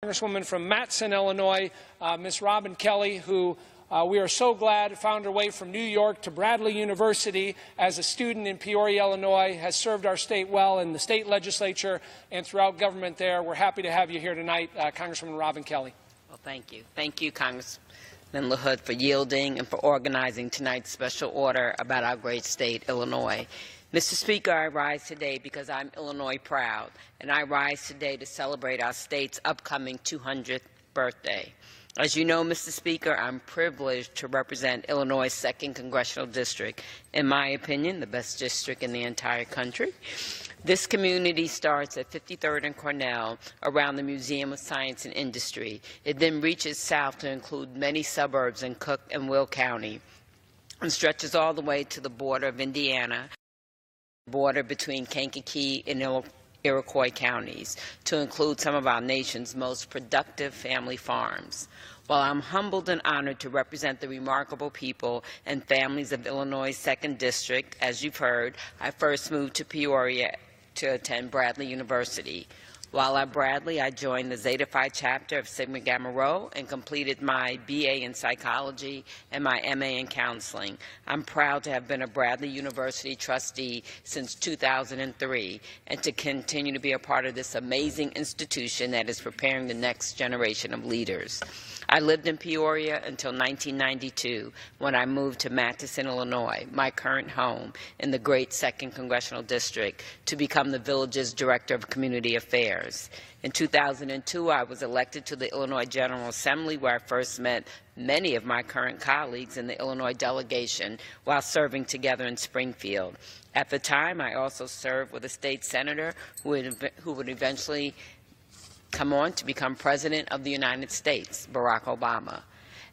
Congresswoman from Matteson, Illinois, Ms. Robin Kelly, who we are so glad found her way from New York to Bradley University as a student in Peoria, Illinois, has served our state well in the state legislature and throughout government there. We're happy to have you here tonight, Congresswoman Robin Kelly. Well, thank you. Thank you, Congressman LaHood, for yielding and for organizing tonight's special order about our great state, Illinois. Mr. Speaker, I rise today because I'm Illinois proud, and I rise today to celebrate our state's upcoming 200th birthday. As you know, Mr. Speaker, I'm privileged to represent Illinois' 2nd Congressional District, in my opinion, the best district in the entire country. This community starts at 53rd and Cornell around the Museum of Science and Industry. It then reaches south to include many suburbs in Cook and Will County and stretches all the way to the border of Indiana, border between Kankakee and Iroquois counties, to include some of our nation's most productive family farms. While I'm humbled and honored to represent the remarkable people and families of Illinois' 2nd District, as you've heard, I first moved to Peoria to attend Bradley University. While at Bradley, I joined the Zeta Phi chapter of Sigma Gamma Rho and completed my BA in psychology and my MA in counseling. I'm proud to have been a Bradley University trustee since 2003 and to continue to be a part of this amazing institution that is preparing the next generation of leaders. I lived in Peoria until 1992 when I moved to Matteson, Illinois, my current home in the great 2nd Congressional District, to become the village's Director of Community Affairs. In 2002, I was elected to the Illinois General Assembly, where I first met many of my current colleagues in the Illinois delegation while serving together in Springfield. At the time, I also served with a state senator who would eventually come on to become President of the United States, Barack Obama.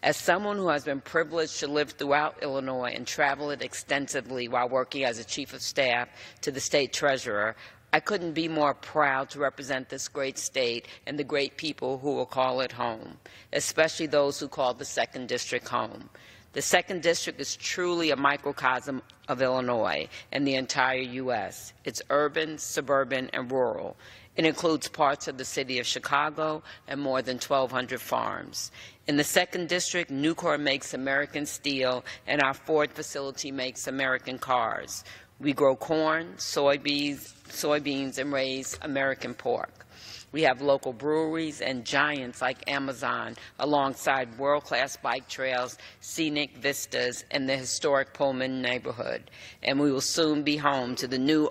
As someone who has been privileged to live throughout Illinois and travel it extensively while working as a Chief of Staff to the State Treasurer, I couldn't be more proud to represent this great state and the great people who will call it home, especially those who call the 2nd District home. The 2nd District is truly a microcosm of Illinois and the entire U.S. It's urban, suburban, and rural. It includes parts of the city of Chicago and more than 1,200 farms. In the 2nd District, Nucor makes American steel, and our Ford facility makes American cars. We grow corn, soybeans, and raise American pork. We have local breweries and giants like Amazon, alongside world-class bike trails, scenic vistas, and the historic Pullman neighborhood. And we will soon be home to the new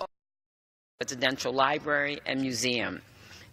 residential library and museum.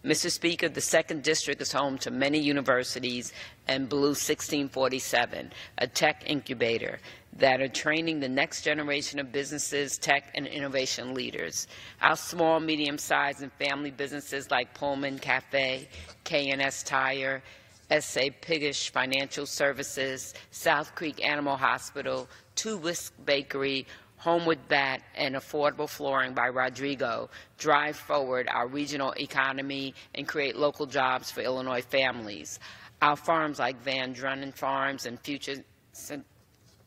Mr. Speaker, the 2nd District is home to many universities and Blue 1647, a tech incubator that are training the next generation of businesses, tech, and innovation leaders. Our small, medium-sized, and family businesses like Pullman Cafe, K&S Tire, S.A. Piggish Financial Services, South Creek Animal Hospital, Two Whisk Bakery, Homewood Bat, and Affordable Flooring by Rodrigo drive forward our regional economy and create local jobs for Illinois families. Our farms like Van Drunen Farms and Future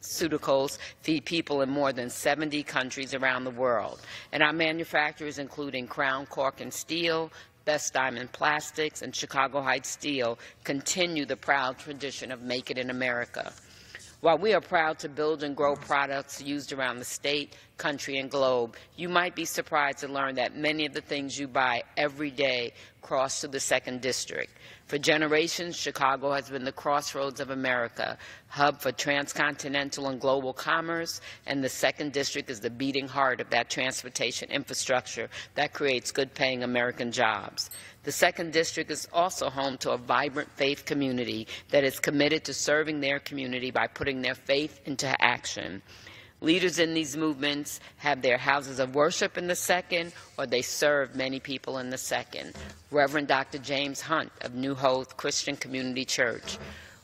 Pharmaceuticals feed people in more than 70 countries around the world. And our manufacturers, including Crown Cork and Steel, Best Diamond Plastics, and Chicago Heights Steel, continue the proud tradition of Make It in America. While we are proud to build and grow products used around the state, country, and globe, you might be surprised to learn that many of the things you buy every day cross through the 2nd District. For generations, Chicago has been the crossroads of America, hub for transcontinental and global commerce, and the 2nd District is the beating heart of that transportation infrastructure that creates good-paying American jobs. The 2nd District is also home to a vibrant faith community that is committed to serving their community by putting their faith into action. Leaders in these movements have their houses of worship in the 2nd, or they serve many people in the 2nd. Reverend Dr. James Hunt of New Hope Christian Community Church,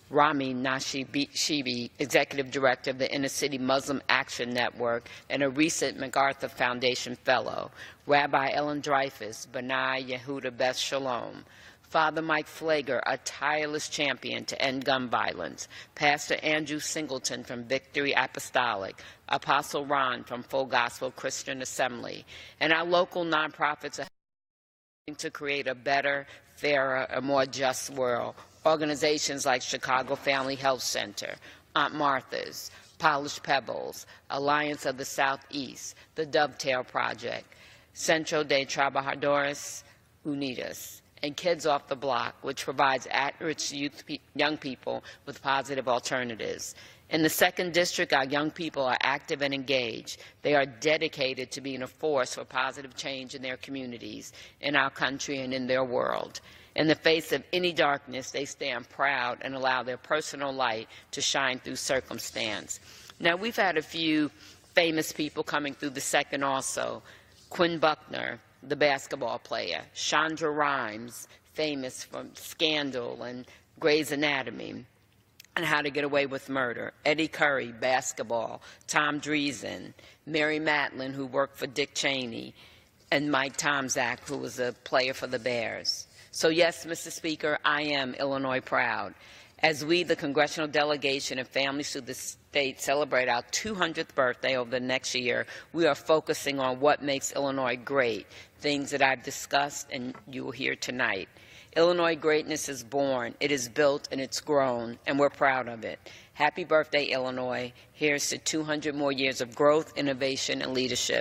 Rami Nashibi, Executive Director of the Inner City Muslim Action Network and a recent MacArthur Foundation Fellow, Rabbi Ellen Dreyfus, B'nai Yehuda Beth Shalom, Father Mike Flager, a tireless champion to end gun violence, Pastor Andrew Singleton from Victory Apostolic, Apostle Ron from Full Gospel Christian Assembly, and our local nonprofits are helping to create a better, fairer, and more just world. Organizations like Chicago Family Health Center, Aunt Martha's, Polished Pebbles, Alliance of the Southeast, the Dovetail Project, Centro de Trabajadores Unidos, and Kids Off the Block, which provides at-risk young people with positive alternatives. In the 2nd District, our young people are active and engaged. They are dedicated to being a force for positive change in their communities, in our country, and in their world. In the face of any darkness, they stand proud and allow their personal light to shine through circumstance. Now, we've had a few famous people coming through the 2nd also. Quinn Buckner, the basketball player. Shonda Rhimes, famous from Scandal and Grey's Anatomy and How to Get Away with Murder. Eddie Curry, basketball. Tom Dreesen. Mary Matlin, who worked for Dick Cheney. And Mike Tomczak, who was a player for the Bears. So yes, Mr. Speaker, I am Illinois proud. As we, the congressional delegation and families through the state, celebrate our 200th birthday over the next year, we are focusing on what makes Illinois great, things that I've discussed and you will hear tonight. Illinois greatness is born, it is built, and it's grown, and we're proud of it. Happy birthday, Illinois. Here's to 200 more years of growth, innovation, and leadership.